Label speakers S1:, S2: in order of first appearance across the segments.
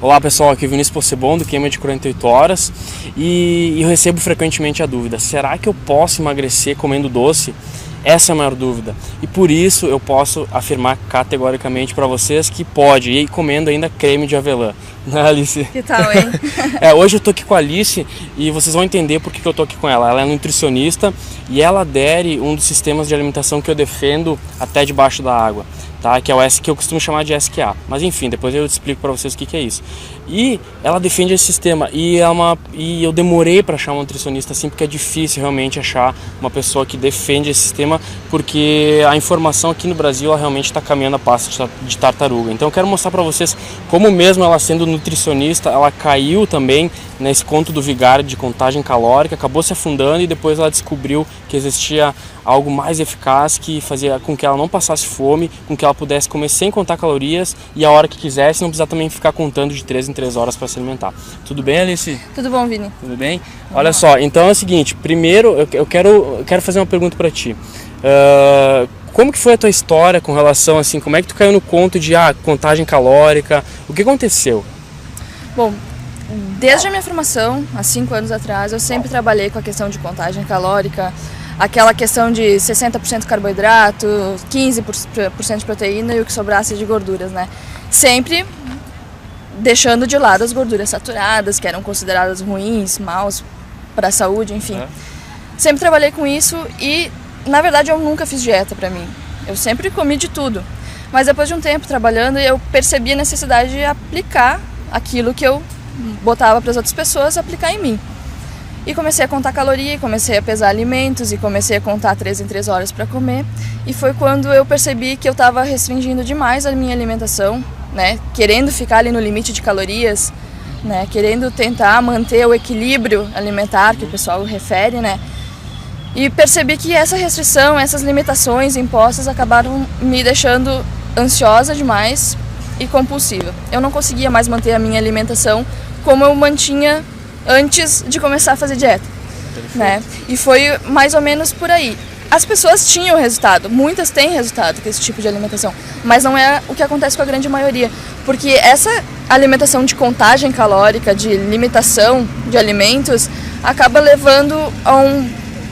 S1: Olá pessoal, aqui é o Vinícius Possebon do Queima de 48 Horas e eu recebo frequentemente a dúvida: será que eu posso emagrecer comendo doce? Essa é a maior dúvida e por isso eu posso afirmar categoricamente para vocês que pode, e comendo ainda creme de avelã, né, Alice?
S2: Que tal, hein?
S1: Hoje eu tô aqui com a Alice e vocês vão entender por que eu tô aqui com ela. Ela é nutricionista e ela adere um dos sistemas de alimentação que eu defendo até debaixo da água, tá? Que é o S, que eu costumo chamar de SQA. Mas enfim, depois eu explico para vocês o que é isso. E ela defende esse sistema e eu demorei para achar uma nutricionista assim, porque é difícil realmente achar uma pessoa que defende esse sistema, porque a informação aqui no Brasil ela realmente está caminhando a passo de tartaruga. Então eu quero mostrar para vocês como, mesmo ela sendo nutricionista, ela caiu também nesse conto do vigário de contagem calórica, acabou se afundando e depois ela descobriu que existia algo mais eficaz que fazia com que ela não passasse fome, com que ela pudesse comer sem contar calorias e a hora que quisesse, não precisar também ficar contando de 3 em 3 horas para se alimentar. Tudo bem, Alice?
S2: Tudo bom, Vini?
S1: Tudo bem? Olha só, então é o seguinte, primeiro eu quero fazer uma pergunta para ti. Como que foi a tua história com relação, assim, como é que tu caiu no conto de contagem calórica? O que aconteceu?
S2: Bom, desde a minha formação, há 5 anos atrás, eu sempre trabalhei com a questão de contagem calórica, aquela questão de 60% carboidrato, 15% de proteína e o que sobrasse de gorduras, né? Sempre deixando de lado as gorduras saturadas, que eram consideradas ruins, maus para a saúde, enfim. Sempre trabalhei com isso e, na verdade, eu nunca fiz dieta para mim. Eu sempre comi de tudo. Mas depois de um tempo trabalhando, eu percebi a necessidade de aplicar aquilo que eu botava para as outras pessoas, aplicar em mim. E comecei a contar caloria, comecei a pesar alimentos e comecei a contar 3 em 3 horas para comer. E foi quando eu percebi que eu estava restringindo demais a minha alimentação, né? Querendo ficar ali no limite de calorias, né? Querendo tentar manter o equilíbrio alimentar que o pessoal refere, né? E percebi que essa restrição, essas limitações impostas acabaram me deixando ansiosa demais e compulsiva. Eu não conseguia mais manter a minha alimentação como eu mantinha antes de começar a fazer dieta, né? E foi mais ou menos por aí. As pessoas tinham resultado, muitas têm resultado com esse tipo de alimentação, mas não é o que acontece com a grande maioria, porque essa alimentação de contagem calórica, de limitação de alimentos, acaba levando a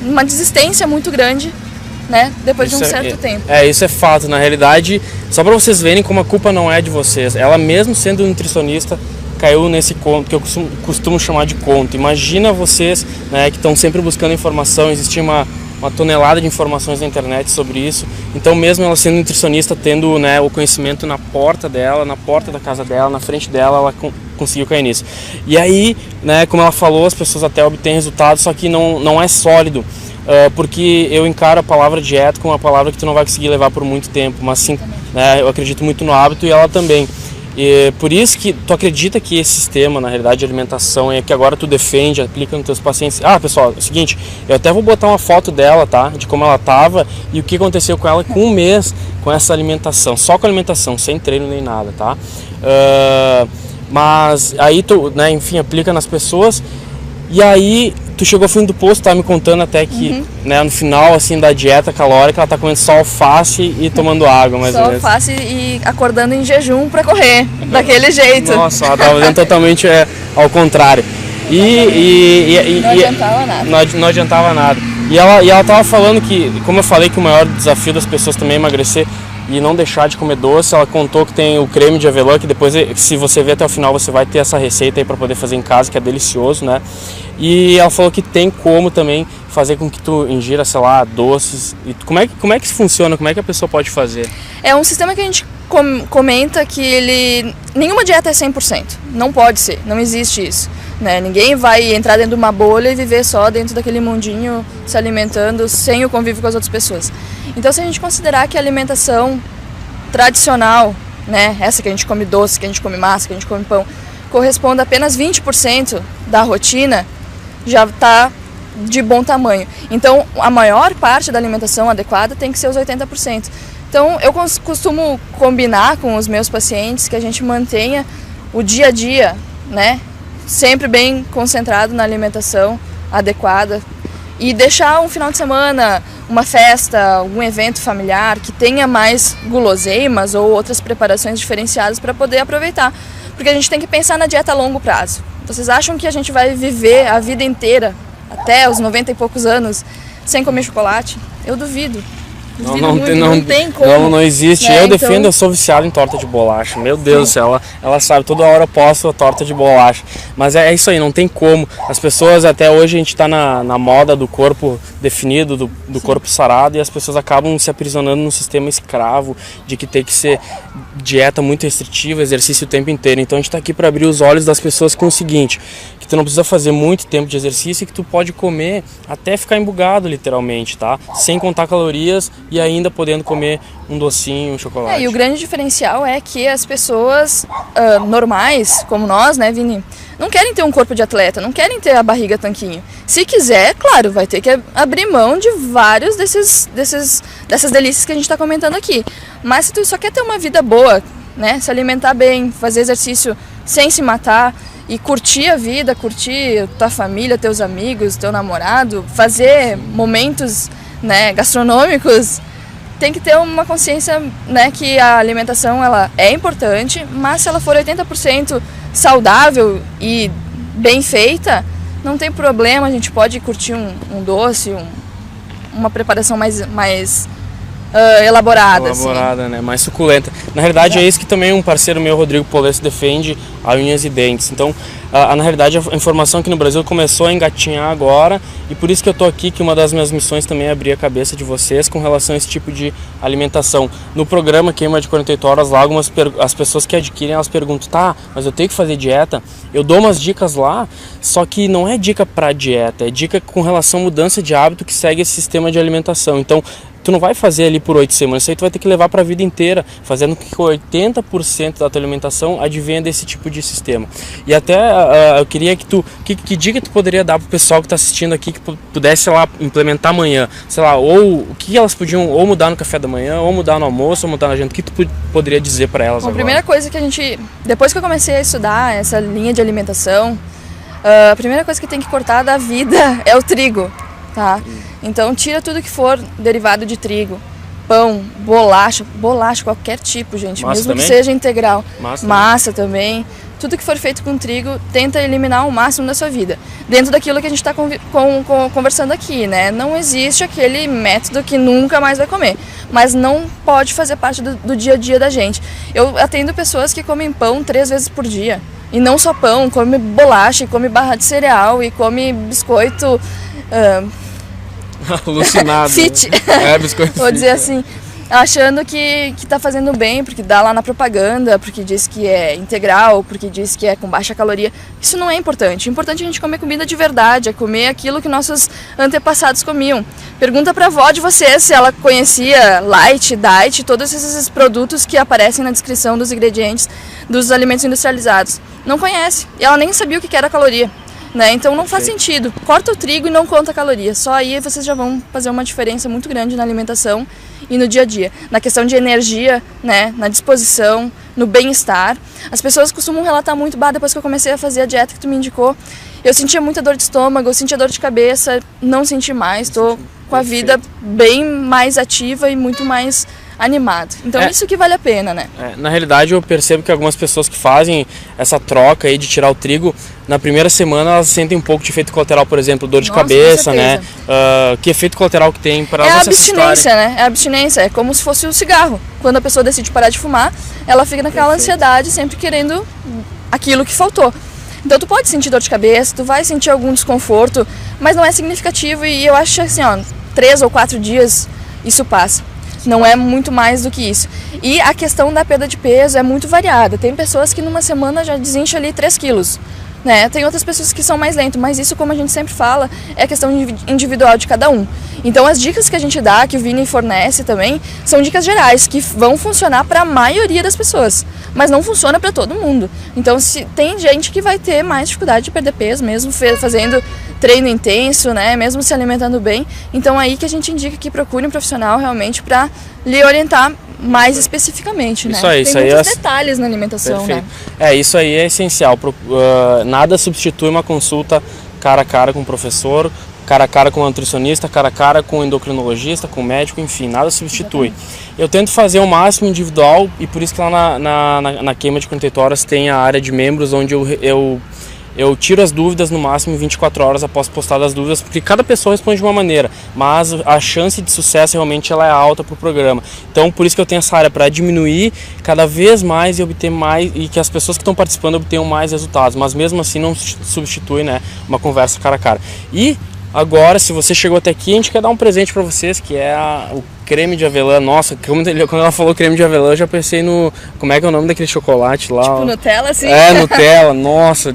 S2: uma desistência muito grande, né? Depois de um certo tempo.
S1: Isso é fato. Na realidade, só para vocês verem como a culpa não é de vocês, ela mesmo sendo nutricionista, caiu nesse conto que eu costumo chamar de conto. Imagina vocês, né, que estão sempre buscando informação, existe uma tonelada de informações na internet sobre isso, então mesmo ela sendo nutricionista, tendo, né, o conhecimento na porta dela, na porta da casa dela, na frente dela, ela conseguiu cair nisso. E aí, né, como ela falou, as pessoas até obtêm resultados, só que não é sólido, porque eu encaro a palavra dieta como uma palavra que tu não vai conseguir levar por muito tempo, mas sim, né, eu acredito muito no hábito e ela também. E por isso que tu acredita que esse sistema, na realidade, de alimentação é que agora tu defende, aplica nos teus pacientes. Pessoal, é o seguinte, eu até vou botar uma foto dela, tá? De como ela tava e o que aconteceu com ela com um mês com essa alimentação, só com alimentação, sem treino nem nada, tá? Mas aí tu, né, enfim, aplica nas pessoas e aí tu chegou ao fim do posto, tá me contando até que, né, no final, assim, da dieta calórica, ela tá comendo só alface e tomando água, mais ou menos.
S2: Só alface e acordando em jejum pra correr, daquele jeito.
S1: Nossa, ela tava fazendo totalmente ao contrário.
S2: Não adiantava nada.
S1: Não adiantava nada. E ela tava falando que, como eu falei, que o maior desafio das pessoas também é emagrecer e não deixar de comer doce. Ela contou que tem o creme de avelã, que depois, se você ver até o final, você vai ter essa receita aí para poder fazer em casa, que é delicioso, né? E ela falou que tem como também fazer com que tu ingira, sei lá, doces. E como é que isso funciona? Como é que a pessoa pode fazer?
S2: É um sistema que a gente comenta que nenhuma dieta é 100%. Não pode ser, não existe isso, né? Ninguém vai entrar dentro de uma bolha e viver só dentro daquele mundinho, se alimentando sem o convívio com as outras pessoas. Então, se a gente considerar que a alimentação tradicional, né, essa que a gente come doce, que a gente come massa, que a gente come pão, corresponde a apenas 20% da rotina, já está de bom tamanho. Então, a maior parte da alimentação adequada tem que ser os 80%. Então, eu costumo combinar com os meus pacientes que a gente mantenha o dia a dia, né, sempre bem concentrado na alimentação adequada e deixar um final de semana, uma festa, algum evento familiar que tenha mais guloseimas ou outras preparações diferenciadas para poder aproveitar. Porque a gente tem que pensar na dieta a longo prazo. Vocês acham que a gente vai viver a vida inteira, até os 90 e poucos anos, sem comer chocolate? Eu duvido. Não tem como.
S1: Não existe.
S2: Né?
S1: Eu defendo, eu sou viciado em torta de bolacha. Meu Deus do céu, ela sabe, toda hora eu posto a torta de bolacha. Mas é isso aí, não tem como. As pessoas, até hoje a gente está na moda do corpo definido, do corpo sarado, e as pessoas acabam se aprisionando num sistema escravo, de que tem que ser dieta muito restritiva, exercício o tempo inteiro. Então a gente está aqui para abrir os olhos das pessoas com o seguinte, que tu não precisa fazer muito tempo de exercício e que tu pode comer até ficar embugado, literalmente, tá? Sem contar calorias e ainda podendo comer um docinho, um chocolate.
S2: E o grande diferencial é que as pessoas normais, como nós, né, Vini, não querem ter um corpo de atleta, não querem ter a barriga tanquinho. Se quiser, claro, vai ter que abrir mão de vários dessas delícias que a gente está comentando aqui. Mas se tu só quer ter uma vida boa, né, se alimentar bem, fazer exercício sem se matar e curtir a vida, curtir tua família, teus amigos, teu namorado, fazer momentos, né, gastronômicos, tem que ter uma consciência, né, que a alimentação ela é importante, mas se ela for 80% saudável e bem feita, não tem problema, a gente pode curtir um doce, uma preparação mais elaborada, assim.
S1: Né? Mais suculenta. Na realidade é isso que também um parceiro meu, Rodrigo Polesso, defende, a unhas e dentes. Então, na realidade a informação aqui no Brasil começou a engatinhar agora, e por isso que eu tô aqui, que uma das minhas missões também é abrir a cabeça de vocês com relação a esse tipo de alimentação. No programa Queima de 48 Horas, lá as pessoas que adquirem, elas perguntam, tá, mas eu tenho que fazer dieta? Eu dou umas dicas lá, só que não é dica para dieta, é dica com relação à mudança de hábito que segue esse sistema de alimentação. Então, tu não vai fazer ali por 8 semanas, isso aí tu vai ter que levar para a vida inteira, fazendo com que 80% da tua alimentação advenha desse tipo de sistema. E até eu queria que dica tu poderia dar pro pessoal que está assistindo aqui, que pudesse, sei lá, implementar amanhã, sei lá, ou o que elas podiam ou mudar no café da manhã, ou mudar no almoço, ou mudar na janta, o que tu poderia dizer para elas?
S2: Bom,
S1: agora?
S2: A primeira coisa que depois que eu comecei a estudar essa linha de alimentação, a primeira coisa que tem que cortar da vida é o trigo, tá? Então tira tudo que for derivado de trigo, pão, bolacha, qualquer tipo, gente,
S1: massa
S2: mesmo
S1: também?
S2: que seja integral,
S1: Massa
S2: também. Tudo que for feito com trigo, tenta eliminar o máximo da sua vida. Dentro daquilo que a gente está conversando aqui, né? Não existe aquele método que nunca mais vai comer, mas não pode fazer parte do dia a dia da gente. Eu atendo pessoas que comem pão 3 vezes por dia. E não só pão, come bolacha, come barra de cereal e come biscoito...
S1: alucinado.
S2: Fit.
S1: Né? Biscoito
S2: Vou dizer assim, achando que tá fazendo bem, porque dá lá na propaganda, porque diz que é integral, porque diz que é com baixa caloria. Isso não é importante. O importante é a gente comer comida de verdade, é comer aquilo que nossos antepassados comiam. Pergunta pra avó de vocês se ela conhecia Light, Diet, todos esses produtos que aparecem na descrição dos ingredientes dos alimentos industrializados. Não conhece. E ela nem sabia o que era caloria. Né? Então não faz sentido. Corta o trigo e não conta calorias. Só aí vocês já vão fazer uma diferença muito grande na alimentação e no dia a dia. Na questão de energia, né? Na disposição, no bem-estar. As pessoas costumam relatar muito, depois que eu comecei a fazer a dieta que tu me indicou, eu sentia muita dor de estômago, eu sentia dor de cabeça, não senti mais, estou com a vida bem mais ativa e muito mais animado. Então isso que vale a pena, né?
S1: Na realidade eu percebo que algumas pessoas que fazem essa troca aí de tirar o trigo, na primeira semana elas sentem um pouco de efeito colateral, por exemplo, dor de cabeça, né? Que efeito colateral que tem para elas não se assustarem?
S2: É a abstinência, né? É a abstinência, é como se fosse o cigarro. Quando a pessoa decide parar de fumar, ela fica naquela ansiedade, sempre querendo aquilo que faltou. Então tu pode sentir dor de cabeça, tu vai sentir algum desconforto, mas não é significativo e eu acho que assim, 3 ou 4 dias isso passa. Não é muito mais do que isso. E a questão da perda de peso é muito variada. Tem pessoas que numa semana já desincha ali 3 quilos. Né? Tem outras pessoas que são mais lentas, mas isso, como a gente sempre fala, é questão individual de cada um. Então as dicas que a gente dá, que o Vini fornece também, são dicas gerais, que vão funcionar para a maioria das pessoas, mas não funciona para todo mundo. Então tem gente que vai ter mais dificuldade de perder peso, mesmo fazendo treino intenso, né? Mesmo se alimentando bem. Então aí que a gente indica que procure um profissional realmente para lhe orientar mais especificamente, né?
S1: Tem
S2: muitos detalhes na alimentação,
S1: perfeito,
S2: né?
S1: Isso aí é essencial. Nada substitui uma consulta cara a cara com o professor, cara a cara com o nutricionista, cara a cara com o endocrinologista, com o médico, enfim, nada substitui.
S2: Exatamente.
S1: Eu tento fazer o máximo individual e por isso que lá na queima de 48 horas tem a área de membros onde eu tiro as dúvidas no máximo em 24 horas após postar as dúvidas, porque cada pessoa responde de uma maneira, mas a chance de sucesso realmente ela é alta para o programa. Então por isso que eu tenho essa área para diminuir cada vez mais e obter mais, e que as pessoas que estão participando obtenham mais resultados, mas mesmo assim não substitui, né, uma conversa cara a cara. E agora, se você chegou até aqui, a gente quer dar um presente para vocês, que é o creme de avelã. Nossa, quando ela falou creme de avelã, eu já pensei no... Como é que é o nome daquele chocolate lá?
S2: Tipo Nutella, assim?
S1: É, Nutella. Nossa,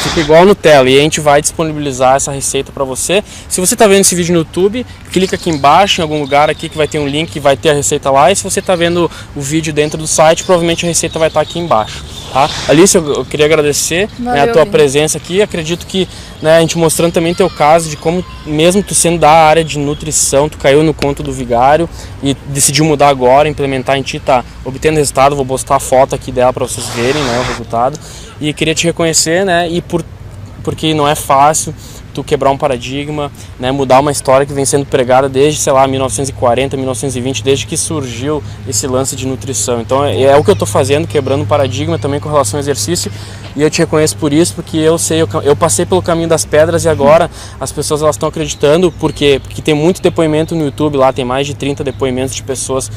S1: fica igual Nutella. E a gente vai disponibilizar essa receita para você. Se você está vendo esse vídeo no YouTube, clica aqui embaixo, em algum lugar aqui, que vai ter um link que vai ter a receita lá. E se você está vendo o vídeo dentro do site, provavelmente a receita vai estar aqui embaixo. Tá? Alice, eu queria agradecer, né, a tua presença aqui. Acredito que, né, a gente mostrando também teu caso de como, mesmo tu sendo da área de nutrição, tu caiu no conto do vigário e decidiu mudar agora, implementar em ti, tá obtendo resultado. Vou postar a foto aqui dela para vocês verem, né, o resultado. E queria te reconhecer, né, e porque não é fácil tu quebrar um paradigma, né, mudar uma história que vem sendo pregada desde, sei lá, 1940, 1920, desde que surgiu esse lance de nutrição. Então é o que eu estou fazendo, quebrando um paradigma também com relação ao exercício, e eu te reconheço por isso, porque eu passei pelo caminho das pedras e agora as pessoas elas estão acreditando, porque tem muito depoimento no YouTube, lá tem mais de 30 depoimentos de pessoas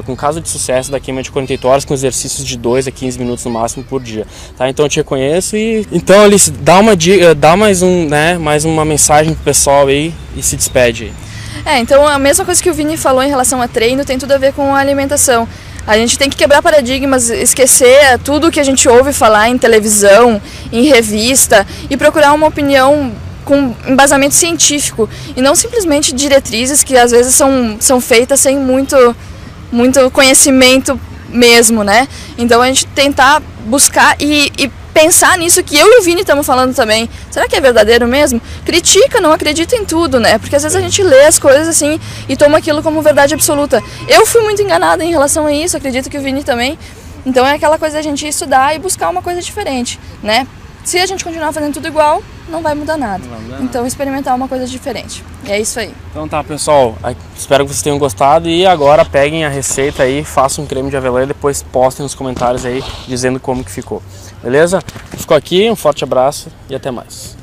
S1: com caso de sucesso da queima de 48 horas com exercícios de 2 a 15 minutos no máximo por dia, tá? Então eu te reconheço e... Então, Alice, dá uma dica, dá mais uma mensagem pro pessoal aí e se despede aí.
S2: Então a mesma coisa que o Vini falou em relação a treino tem tudo a ver com a alimentação. A gente tem que quebrar paradigmas, esquecer tudo que a gente ouve falar em televisão, em revista e procurar uma opinião com embasamento científico e não simplesmente diretrizes que às vezes são feitas sem muito conhecimento mesmo, né? Então a gente tentar buscar e pensar nisso que eu e o Vini estamos falando também. Será que é verdadeiro mesmo? Critica, não acredita em tudo, né? Porque às vezes a gente lê as coisas assim e toma aquilo como verdade absoluta. Eu fui muito enganada em relação a isso, acredito que o Vini também. Então é aquela coisa da gente estudar e buscar uma coisa diferente, né? Se a gente continuar fazendo tudo igual, não vai mudar nada. Então experimentar uma coisa diferente. E é isso aí.
S1: Então tá, pessoal, espero que vocês tenham gostado e agora peguem a receita aí, façam um creme de avelã e depois postem nos comentários aí dizendo como que ficou. Beleza? Ficou aqui, um forte abraço e até mais.